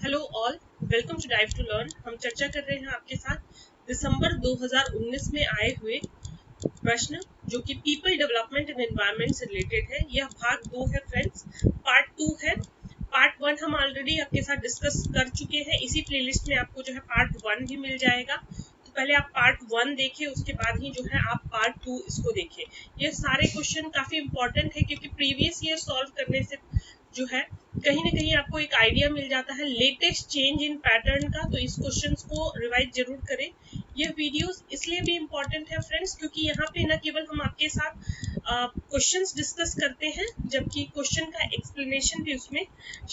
Hello all, welcome to Dive to Learn. हम चर्चा कर रहे हैं आपके साथ दिसंबर 2019 में आए हुए प्रश्न जो कि पीपल डेवलपमेंट एंड एनवायरनमेंट से रिलेटेड है। यह भाग 2 है फ्रेंड्स, पार्ट 2 है। पार्ट 1 हम ऑलरेडी आपके साथ डिस्कस कर चुके हैं। इसी प्लेलिस्ट में आपको जो है पार्ट 1 भी मिल जाएगा। तो पहले आप पार्ट 1 देखिए, उसके बाद ही जो है आप पार्ट 2 इसको देखिए। ये सारे क्वेश्चन काफी इंपॉर्टेंट है क्योंकि प्रीवियस ईयर सॉल्व करने से जो है कहीं ना कहीं आपको एक आइडिया मिल जाता है लेटेस्ट चेंज इन पैटर्न का। तो इस क्वेश्चंस को रिवाइज जरूर करें। यह वीडियोस इसलिए भी इम्पोर्टेंट है फ्रेंड्स क्योंकि यहाँ पे न केवल हम आपके साथ क्वेश्चंस डिस्कस करते हैं जबकि क्वेश्चन का एक्सप्लेनेशन भी उसमें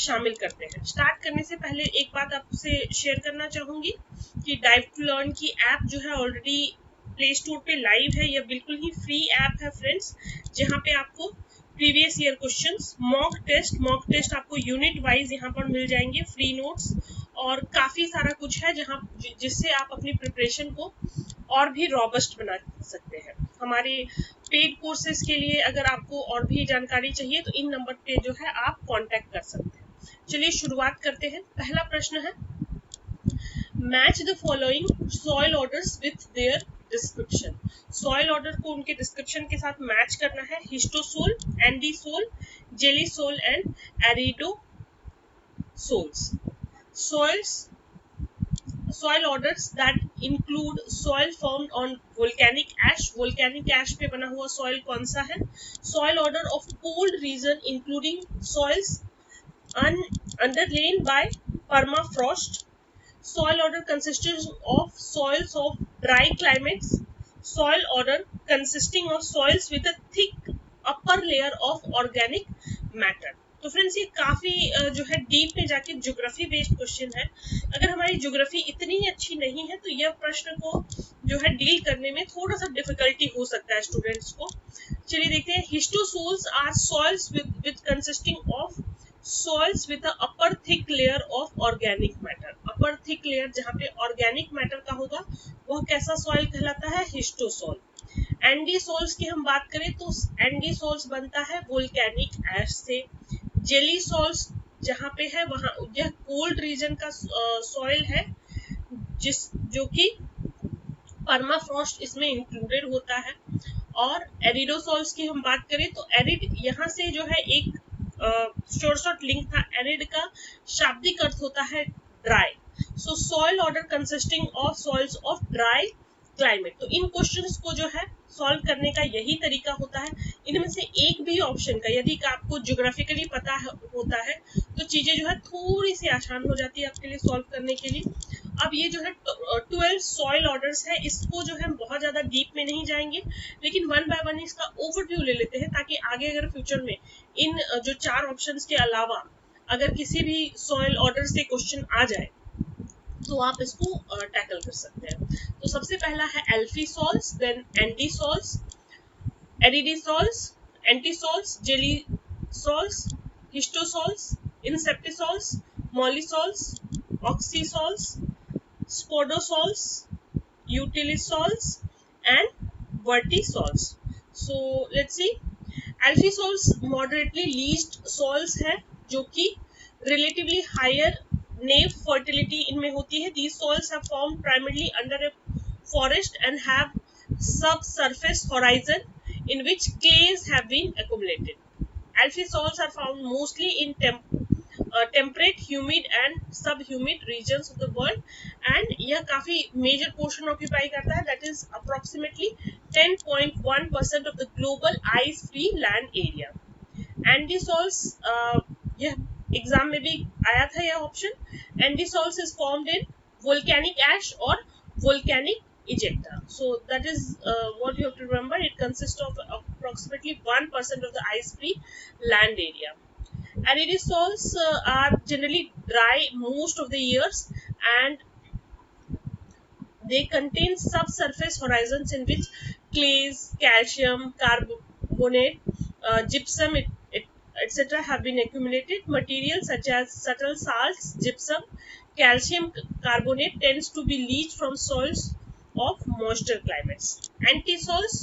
शामिल करते हैं। स्टार्ट करने से पहले एक बात आपसे शेयर करना चाहूंगी कि डाइव टू लर्न की ऐप जो है ऑलरेडी प्ले स्टोर पे लाइव है। यह बिल्कुल ही फ्री ऐप है फ्रेंड्स, जहाँ पे आपको previous year questions, mock test आपको यूनिट वाइज यहाँ पर मिल जाएंगे, फ्री नोट्स और काफी सारा कुछ है जहाँ जिससे आप अपनी प्रिपरेशन को और भी रॉबस्ट बना सकते हैं। हमारे पेड कोर्सेज के लिए अगर आपको और भी जानकारी चाहिए तो इन नंबर पे जो है आप कांटेक्ट कर सकते हैं। चलिए शुरुआत करते हैं। पहला प्रश्न है, match the following soil orders with their description. Soil order को उनके डिस्क्रिप्शन के साथ मैच करना है। हिस्टोसोल, एंडीसोल, जेलीसोल and एरिडोसोल्स। soil orders that include soil formed on volcanic ash। volcanic ash पे बना हुआ soil कौन सा है? soil order of cold region including soils underlain by permafrost। soil order consisting of soils of dry climates। soil order consisting of soils with a thick upper layer of organic matter। तो friends ये काफी जो है deep में जाके geography based question है। अगर हमारी ज्योग्राफी इतनी अच्छी नहीं है तो यह प्रश्न को जो है डील करने में थोड़ा सा डिफिकल्टी हो सकता है स्टूडेंट्स को। चलिए देखते हैं। Histosols are soils with consisting of soils with a upper thick layer of organic matter। upper thick layer जहाँ पे organic matter का होगा वह कैसा soil कहलाता है? हिस्टोसोल। एंडीसोल्स की हम बात करें तो एंडीसोल्स बनता है वोल्केनिक ऐश से। जेलीसोल्स जहाँ पे है वहाँ यह कोल्ड रीजन का सॉइल है जो कि परमाफ्रॉस्ट इसमें इंक्लूडेड होता है। और एरिडोसोल्स की हम बात करें तो एरिड यहाँ से जो है एक शॉर्ट लिंक था। एरिड का शाब्दिक अर्थ होता है dry. So soil order consisting of soils of dry climate. तो इन क्वेश्चंस को जो है सॉल्व करने का यही तरीका होता है। इनमें से एक भी ऑप्शन का यदि आपको ज्योग्राफिकली पता होता है तो चीजें जो है थोड़ी सी आसान हो जाती है आपके लिए सॉल्व करने के लिए। अब ये जो है 12 सॉइल ऑर्डर्स है, इसको जो है बहुत ज्यादा डीप में नहीं जाएंगे लेकिन वन बाय वन इसका ओवरव्यू ले लेते हैं ताकि आगे अगर फ्यूचर में इन जो 4 ऑप्शंस के अलावा अगर किसी भी सॉइल ऑर्डर से क्वेश्चन आ जाए तो आप इसको टैकल कर सकते हैं। तो सबसे पहला है alfisols, then entisols, aridisols, entisols, gelisols, histosols, inceptisols, mollisols, oxisols, spodosols, ultisols and vertisols। So let's see। Alfisols moderately leached soils है जो कि रिलेटिवली हायर नेव फर्टिलिटी इनमें होती है। These soils have formed primarily under a forest and have subsurface horizon in which clays have been accumulated। Alphy-soils are found mostly in temperate, humid and subhumid regions of the world and यह काफी major portion occupy करता है, that is approximately 10.1% of the global ice-free land area। Andysols, यह exam में भी आया था यह option. Andysols is formed in volcanic ash or volcanic ejecta। So that is what you have to remember। It consists of approximately 1% of the ice-free land area। Aridisols are generally dry most of the years and they contain subsurface horizons in which clays, calcium, carbonate, gypsum, etc. have been accumulated। Materials such as subtle salts, gypsum, calcium carbonate tends to be leached from soils of moister climates। Antisols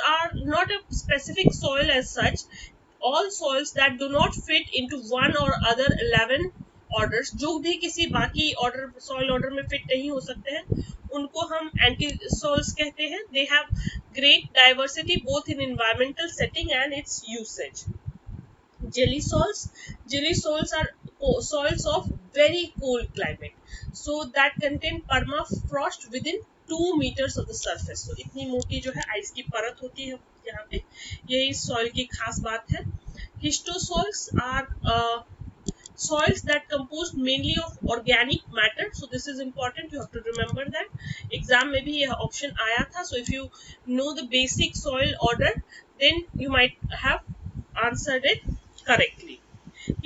are not a specific soil as such, all soils that do not fit into one or other 11 orders, जो भी किसी बाकी order soil order में fit नहीं हो सकते हैं, उनको हम एंटी सॉइल्स कहते हैं. They have great diversity both in environmental setting and it's usage. Jelly soils are soils of very cold climate, so that contain permafrost within 2 meters of the surface. So इतनी मोटी जो है ice की परत होती है यहाँ पे, यही सॉइल की खास बात है. Histosoils are soils that composed mainly of organic matter. So this is important, you have to remember that. Exam में भी यह option आया था. So if you know the basic soil order, then you might have answered it correctly.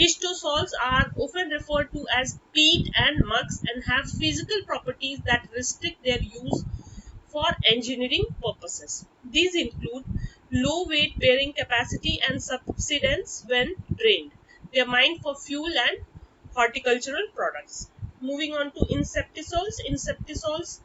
Histosols are often referred to as peat and muds and have physical properties that restrict their use for engineering purposes. These include low weight bearing capacity and subsidence when drained. They are mined for fuel and horticultural products. Moving on to insectisols. Insectisols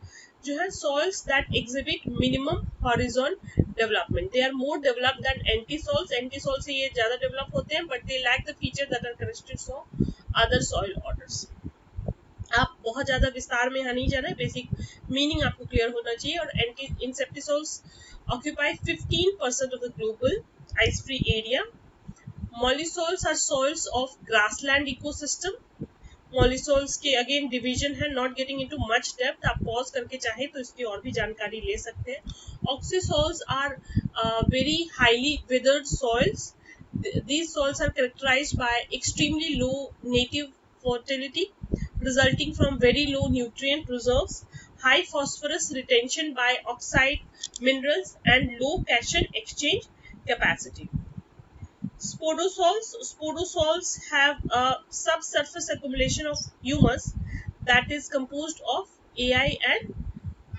जो है soils that exhibit minimum horizon development. They are more developed than antisols. Antisols से ये ज़्यादा develop होते हैं, but they lack the features that are characteristic of other soil orders. आप बहुत ज़्यादा विस्तार में यहाँ नहीं जाना है, बेसिक मीनिंग आपको क्लियर होना चाहिए. और insectisols occupy 15% of the global ice-free area. Mollisols are soils of grassland ecosystem. मॉलिसोल्स के अगेन डिवीजन है, not getting into much depth. आप पॉज करके चाहे तो इसकी और भी जानकारी ले सकते हैं. Oxisols are very highly weathered soils. These soils are characterized by extremely low native fertility resulting from very low nutrient reserves, high phosphorus retention by oxide minerals, and low cation exchange capacity. Spodosols have a subsurface accumulation of humus that is composed of Ai and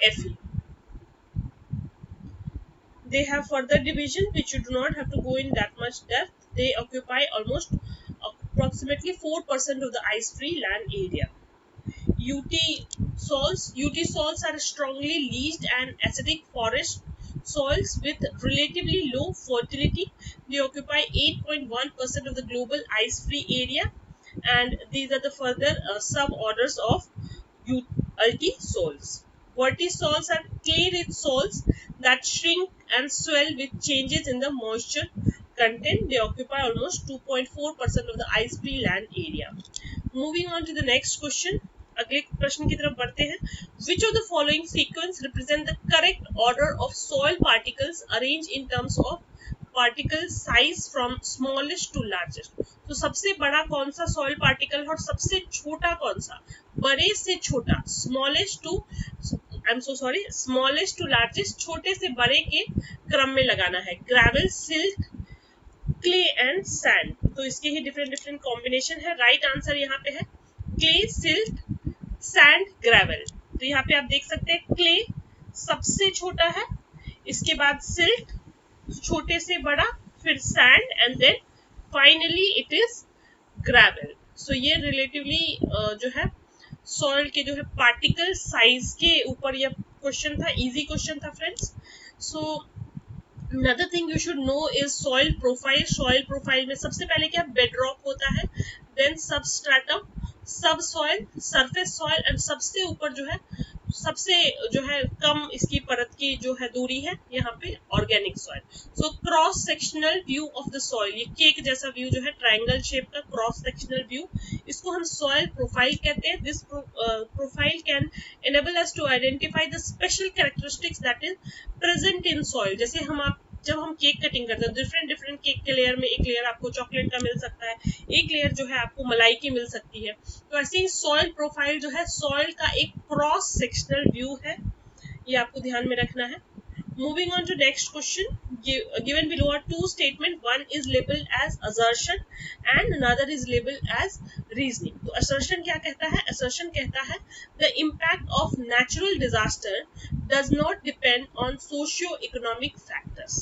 Fe. They have further division which you do not have to go in that much depth. They occupy almost approximately 4% of the ice-free land area. UT soils are strongly leached and acidic forest soils with relatively low fertility. They occupy 8.1% of the global ice-free area, and these are the further suborders of ultisols. Vertisols are clay-rich soils that shrink and swell with changes in the moisture content. They occupy almost 2.4% of the ice-free land area. Moving on to the next question. अगले प्रश्न की तरफ बढ़ते हैं. Which of the following sequence represent the correct order of soil particles arranged in terms of particle size from smallest to largest? तो सबसे बड़ा कौन सा soil particle और सबसे छोटा कौन सा? बड़े से छोटा, smallest to largest, छोटे से बड़े के क्रम में लगाना है. Gravel, silt, clay and sand. तो इसके ही different combination है. Right answer यहाँ पे है clay, silt, सैंड, ग्रेवल. तो यहाँ पे आप देख सकते हैं क्ले सबसे छोटा है, इसके बाद सिल्ट छोटे से बड़ा, फिर sand and then finally it is gravel. So ये रिलेटिवली जो है सॉइल के जो है पार्टिकल साइज के ऊपर यह क्वेश्चन था. इजी क्वेश्चन था friends. So another thing you should know is soil profile. soil profile में सबसे पहले क्या bedrock होता है, then substratum, subsoil, surface soil and सबसे ऊपर जो है कम इसकी परत की जो है दूरी है यहाँ पे organic soil. So cross sectional view of the soil, ये केक जैसा व्यू जो है ट्रायंगल शेप का क्रॉस सेक्शनल व्यू, इसको हम सॉइल प्रोफाइल कहते हैं. This profile can enable us to identify the special characteristics that is present in soil. जैसे जब हम केक कटिंग करते हैं, डिफरेंट केक के लेयर में एक लेयर आपको चॉकलेट का मिल सकता है, एक लेयर जो है आपको मलाई की मिल सकती है. तो ऐसे ही सॉइल प्रोफाइल जो है सॉइल का एक क्रॉस सेक्शनल व्यू है, ये आपको ध्यान में रखना है. Moving on to next question. Given below are two statements. One is labeled as assertion and another is labeled as reasoning. तो assertion क्या कहता है? Assertion कहता है the impact of natural disaster does not depend on socio-economic factors.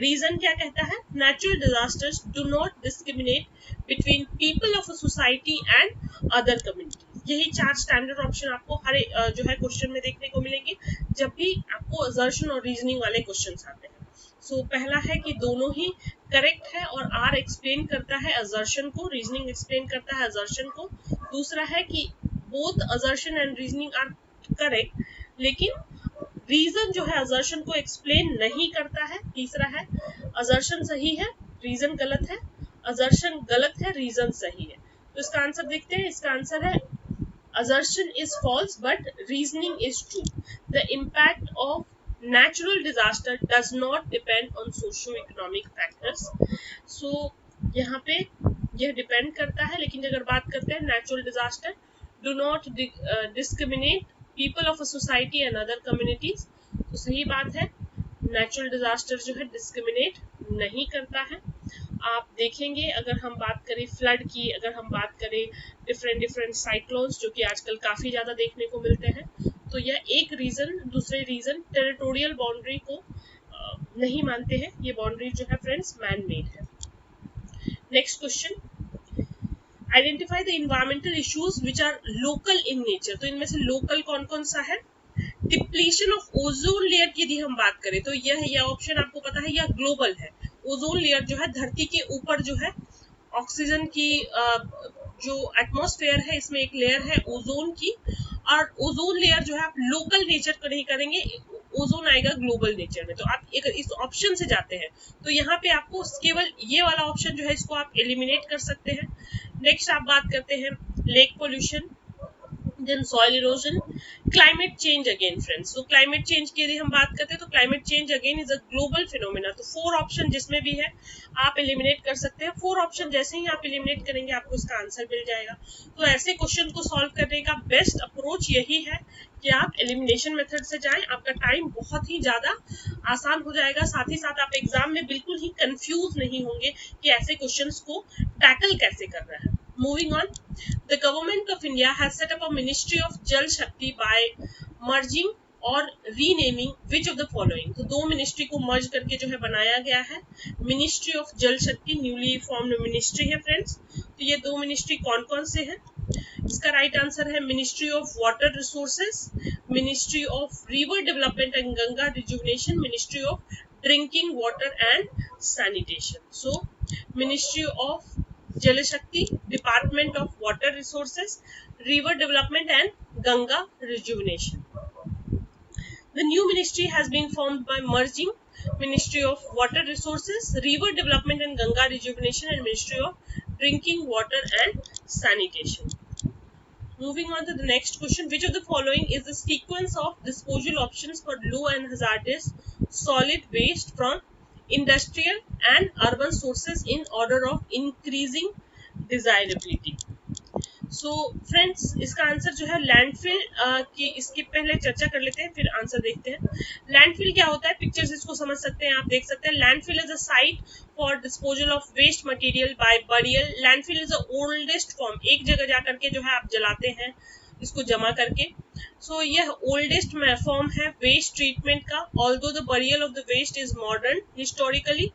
Reason क्या कहता है? Natural disasters do not discriminate between people of a society and other communities. यही चार स्टैंडर्ड ऑप्शन आपको हर जो है क्वेश्चन में देखने को मिलेंगे जब भी आपको असर्शन और रीजनिंग वाले क्वेश्चंस आते हैं. सो पहला है कि दोनों ही करेक्ट है, और आर एक्सप्लेन करता है असर्शन को, रीजनिंग एक्सप्लेन करता है असर्शन को। दूसरा है कि both assertion and reasoning are correct, लेकिन रीजन जो है असर्शन को एक्सप्लेन नहीं करता है। तीसरा है असर्शन सही है, रीजन गलत है, असर्शन गलत है, रीजन सही है। तो इसका आंसर देखते हैं। इसका आंसर है assertion is false but reasoning is true. The impact of natural disaster does not depend on socio-economic factors. So यहाँ पे यह डिपेंड करता है, लेकिन अगर बात करते हैं natural disaster do not discriminate people of a society and other communities, तो सही बात है, नेचुरल डिजास्टर जो है डिस्क्रिमिनेट नहीं करता है। आप देखेंगे अगर हम बात करें फ्लड की, अगर हम बात करें डिफरेंट साइक्लोन्स जो कि आजकल काफ़ी ज़्यादा देखने को मिलते हैं, तो यह एक रीज़न, दूसरे रीज़न टेरिटोरियल बाउंड्री को नहीं मानते हैं। ये बाउंड्री जो है फ्रेंड्स मैन मेड है। Next question, identify the environmental issues which are local in nature. तो इनमें से लोकल कौन कौन सा है? डिप्लीशन ऑफ ओजोन लेयर की यदि हम बात करें तो यह ऑप्शन आपको पता है यह ग्लोबल है। ओजोन लेयर जो है धरती के ऊपर जो है ऑक्सीजन की जो एटमॉस्फेयर है इसमें एक लेयर है ओजोन की, और ओजोन लेयर जो है आप लोकल नेचर को नहीं करेंगे, ओजोन आएगा ग्लोबल नेचर में। तो आप एक इस ऑप्शन से जाते हैं तो यहाँ पे आपको केवल ये वाला ऑप्शन जो है इसको आप एलिमिनेट कर सकते हैं। नेक्स्ट आप बात करते हैं lake pollution, then soil erosion, climate change again friends। so climate change की यदि हम बात करते हैं तो climate change again is a global phenomena। तो 4 ऑप्शन जिसमें भी है आप एलिमिनेट कर सकते हैं। 4 ऑप्शन जैसे ही आप एलिमिनेट करेंगे आपको इसका आंसर मिल जाएगा। तो ऐसे क्वेश्चन को सॉल्व करने का बेस्ट अप्रोच यही है कि आप एलिमिनेशन मेथड से जाएं, आपका टाइम बहुत ही ज़्यादा आसान हो जाएगा, साथ ही साथ आप एग्जाम में बिल्कुल ही कंफ्यूज नहीं होंगे कि ऐसे क्वेश्चंस को टैकल कैसे करना है। Moving on, the government of India has set up a Ministry of Jal Shakti by merging और renaming which of the following. तो 2 मिनिस्ट्री को मर्ज करके जो है बनाया गया है मिनिस्ट्री ऑफ जल शक्ति, न्यूली फॉर्म्ड मिनिस्ट्री है फ्रेंड्स। तो ये 2 मिनिस्ट्री कौन कौन से हैं? इसका राइट आंसर है ministry of water resources, ministry of river development and Ganga rejuvenation, ministry of drinking water and sanitation. So ministry of Jal Shakti, Department of Water Resources, River Development and Ganga Rejuvenation. The new ministry has been formed by merging Ministry of Water Resources, River Development and Ganga Rejuvenation and Ministry of Drinking Water and Sanitation. Moving on to the next question, which of the following is the sequence of disposal options for low and hazardous solid waste from industrial and urban sources in order of increasing desirability? So friends इसका answer जो है landfill की, इसकी पहले चर्चा कर लेते हैं फिर आंसर देखते हैं। लैंडफिल क्या होता है? पिक्चर्स इसको समझ सकते हैं, आप देख सकते हैं। Landfill is a site for disposal of waste material by burial. Landfill is the oldest form, एक जगह जा करके जो है आप जलाते हैं इसको जमा करके। सो यह ओल्डेस्ट फॉर्म है वेस्ट ट्रीटमेंट का। Although the burial of the waste is modern, historically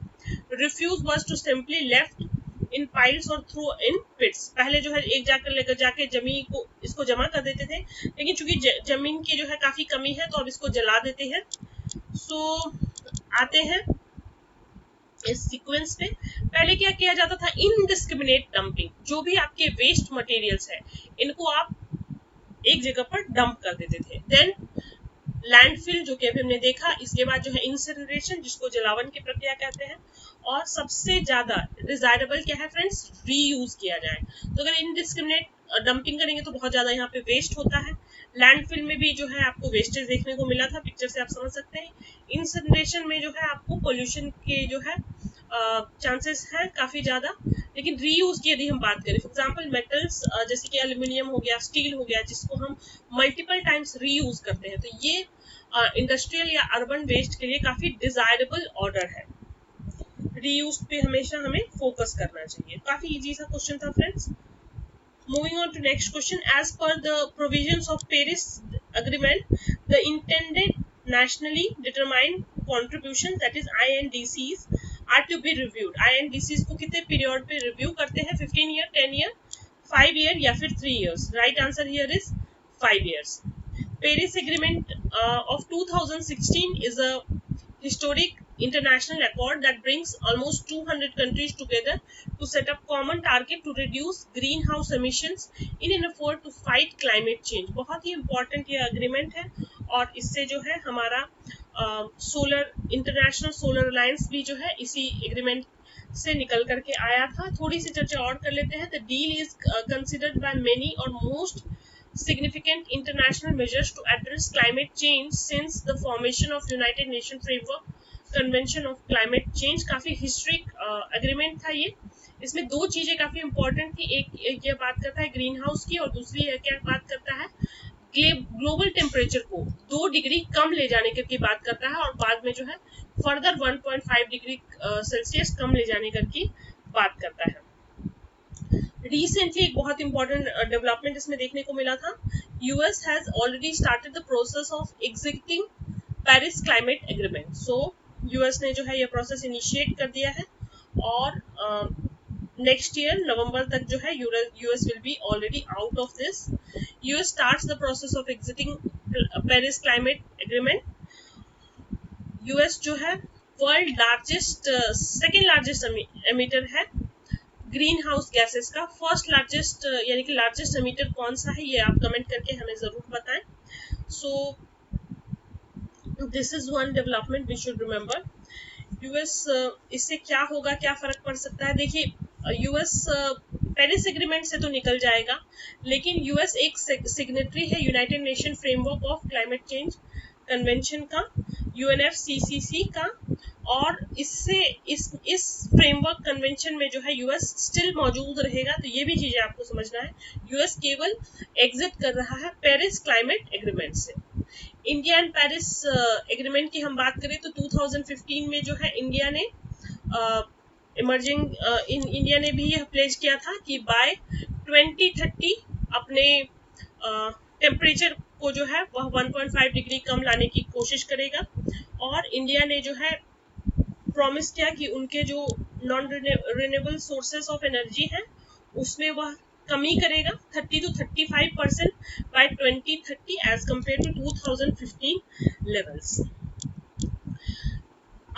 refuse was to simply left in piles or through in pits. पहले जो है एक जाकर लेकर जाके जमीन को इसको जमा कर देते थे, लेकिन चूंकि जमीन की जो है काफी कमी है तो अब इसको जला देते हैं। सो आते हैं इस सीक्वेंस पे। पहले क्या किया जाता था? Indiscriminate dumping. जो भी आपके वेस्ट मटेरियल्स है इनको आप एक जगह पर डंप कर देते थे। देन लैंडफिल जो कि अभी हमने देखा, इसके बाद जो है इंसिनरेशन जिसको जलावन की प्रक्रिया कहते हैं, और सबसे ज्यादा डिजायरेबल क्या है फ्रेंड्स? रीयूज किया जाए। तो अगर इनडिस्क्रिमिनेट डंपिंग करेंगे तो बहुत ज्यादा यहाँ पे वेस्ट होता है। लैंडफिल में भी जो है आपको वेस्टेज देखने को मिला था, पिक्चर से आप समझ सकते हैं। इंसिनरेशन में जो है आपको पोल्यूशन के जो है चांसेस है काफी ज्यादा। लेकिन रीयूज की यदि हम बात करें, फॉर एग्जांपल मेटल्स जैसे कि एल्यूमिनियम हो गया, स्टील हो गया, जिसको हम मल्टीपल टाइम्स रीयूज करते हैं, तो ये इंडस्ट्रियल या अर्बन वेस्ट के लिए काफी डिजायरेबल ऑर्डर है। रीयूज पे हमेशा हमें फोकस करना चाहिए। काफी इजी सा क्वेश्चन था friends. Moving on to next question, as per the provisions of Paris Agreement, the intended nationally determined contributions, that is INDCs, are to be reviewed. INDCs को कितने पीरियड पे रिव्यू करते हैं? 15 ईयर, 10 ईयर, 5 ईयर या फिर 3 years? Right answer here is 5 years. Paris Agreement of 2016 is a historic international accord that brings almost 200 countries together to set up common target to reduce greenhouse emissions in an effort to fight climate change. बहुत ही important ये agreement है और इससे जो है हमारा solar international solar alliance भी जो है इसी एग्रीमेंट से निकल करके आया था. थोड़ी सी चर्चा और कर लेते हैं. The deal is considered by many और most significant international measures to address climate change since the formation of United Nations Framework Convention of Climate Change. काफी हिस्ट्रिक एग्रीमेंट था ये. इसमें दो चीजें काफी इंपॉर्टेंट थी. एक ये बात करता है ग्रीन हाउस की और दूसरी क्या बात करता है ग्लोबल टेम्परेचर को 2 डिग्री कम ले जाने की बात करता है और बाद में जो है फर्दर 1.5 डिग्री सेल्सियस कम ले जाने की बात करता है. रिसेंटली एक बहुत इंपॉर्टेंट डेवलपमेंट इसमें देखने को मिला था. US has already started the process of executing Paris climate agreement. So US ने जो है ये प्रोसेस इनिशिएट कर दिया है और नेक्स्ट ईयर नवंबर तक जो है US will be already out of this. US starts the process of exiting Paris climate agreement. US जो है world largest second largest emitter है ग्रीन हाउस गैसेस का. फर्स्ट लार्जेस्ट यानी कि लार्जेस्ट एमिटर कौन सा है ये आप कमेंट करके हमें जरूर बताएं. So this is one development we should remember. US इससे क्या होगा, क्या फर्क पड़ सकता है. देखिए यूएस पेरिस एग्रीमेंट से तो निकल जाएगा लेकिन यूएस एक सिग्नेटरी है United nation framework of climate change convention का, UNFCCC का, और इससे इस फ्रेमवर्क कन्वेंशन में जो है यूएस स्टिल मौजूद रहेगा. तो ये भी चीजें आपको समझना है. यूएस केवल एग्जिट कर रहा है पेरिस क्लाइमेट एग्रीमेंट से. इंडिया एंड पेरिस एग्रीमेंट की हम बात करें तो 2015 में जो है इंडिया ने इंडिया ने भी यह प्लेज किया था कि बाय 2030 अपने टेम्परेचर को जो है वह 1.5 डिग्री कम लाने की कोशिश करेगा. और इंडिया ने जो है प्रॉमिस किया कि उनके जो non renewable sources of energy हैं उसमें वह कमी करेगा 30 to 35% by 2030 as compare to 2015 levels.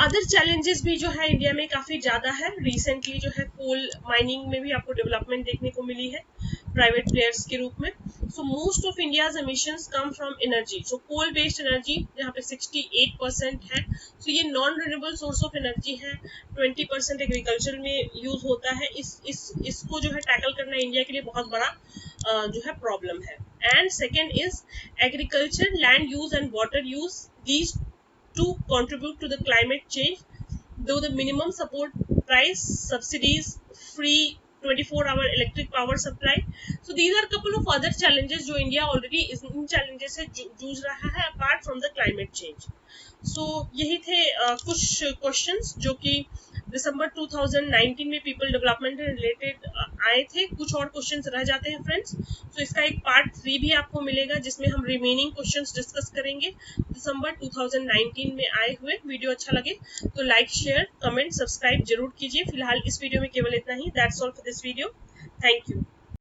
Other challenges भी जो है इंडिया में काफी ज्यादा है. रिसेंटली जो है कोल माइनिंग में भी आपको डेवलपमेंट देखने को मिली है प्राइवेट प्लेयर्स के रूप में. So most of India's emissions come from energy. So coal based energy जहाँ पे 68% है. सो ये non renewable source of energy है. 20% एग्रीकल्चर में यूज होता है. इसको जो है टैकल करना इंडिया के लिए बहुत बड़ा जो है प्रॉब्लम है. And second is agriculture, land use and water use. These to contribute to the climate change, though the minimum support price, subsidies, free 24-hour electric power supply. So these are couple of other challenges जो India already इन challenges से जूझ रहा है apart from the climate change. So यही थे कुछ questions जो कि दिसंबर 2019 में पीपल डेवलपमेंट रिलेटेड आए थे. कुछ और क्वेश्चंस रह जाते हैं फ्रेंड्स. तो इसका एक पार्ट 3 भी आपको मिलेगा जिसमें हम रिमेनिंग क्वेश्चंस डिस्कस करेंगे दिसंबर 2019 में आए हुए. वीडियो अच्छा लगे तो लाइक, शेयर, कमेंट, सब्सक्राइब जरूर कीजिए. फिलहाल इस वीडियो में केवल इतना ही. That's all for this video. Thank you.